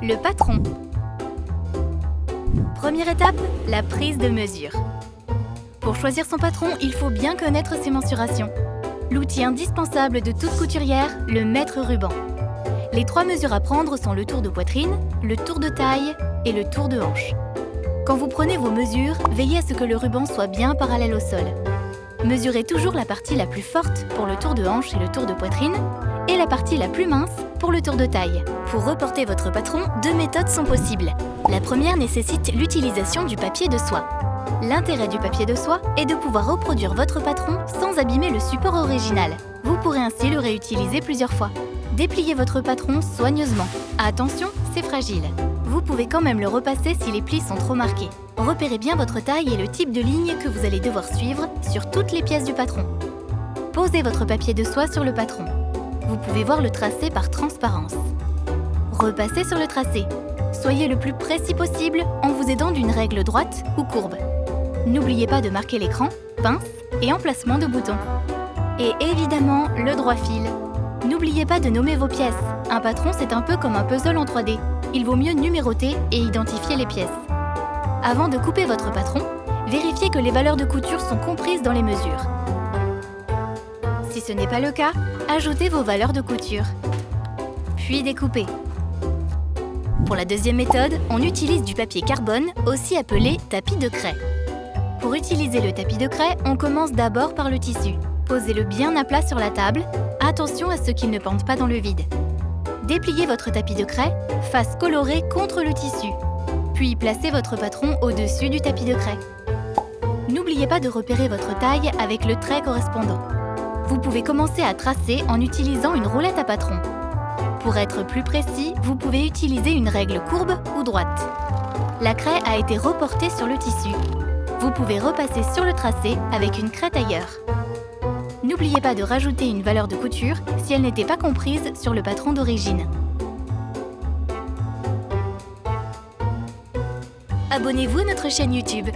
Le patron. Première étape, la prise de mesure. Pour choisir son patron, il faut bien connaître ses mensurations. L'outil indispensable de toute couturière, le mètre ruban. Les 3 mesures à prendre sont le tour de poitrine, le tour de taille et le tour de hanche. Quand vous prenez vos mesures, veillez à ce que le ruban soit bien parallèle au sol. Mesurez toujours la partie la plus forte pour le tour de hanche et le tour de poitrine et la partie la plus mince pour le tour de taille. Pour reporter votre patron, 2 méthodes sont possibles. La première nécessite l'utilisation du papier de soie. L'intérêt du papier de soie est de pouvoir reproduire votre patron sans abîmer le support original. Vous pourrez ainsi le réutiliser plusieurs fois. Dépliez votre patron soigneusement. Attention, c'est fragile. Vous pouvez quand même le repasser si les plis sont trop marqués. Repérez bien votre taille et le type de ligne que vous allez devoir suivre sur toutes les pièces du patron. Posez votre papier de soie sur le patron. Vous pouvez voir le tracé par transparence. Repassez sur le tracé. Soyez le plus précis possible en vous aidant d'une règle droite ou courbe. N'oubliez pas de marquer l'écran, pince et emplacement de boutons. Et évidemment, le droit fil. N'oubliez pas de nommer vos pièces. Un patron, c'est un peu comme un puzzle en 3D. Il vaut mieux numéroter et identifier les pièces. Avant de couper votre patron, vérifiez que les valeurs de couture sont comprises dans les mesures. Si ce n'est pas le cas, ajoutez vos valeurs de couture. Puis découpez. Pour la deuxième méthode, on utilise du papier carbone, aussi appelé tapis de craie. Pour utiliser le tapis de craie, on commence d'abord par le tissu. Posez-le bien à plat sur la table. Attention à ce qu'il ne pende pas dans le vide. Dépliez votre tapis de craie, face colorée contre le tissu. Puis placez votre patron au-dessus du tapis de craie. N'oubliez pas de repérer votre taille avec le trait correspondant. Vous pouvez commencer à tracer en utilisant une roulette à patron. Pour être plus précis, vous pouvez utiliser une règle courbe ou droite. La craie a été reportée sur le tissu. Vous pouvez repasser sur le tracé avec une craie tailleur. N'oubliez pas de rajouter une valeur de couture si elle n'était pas comprise sur le patron d'origine. Abonnez-vous à notre chaîne YouTube.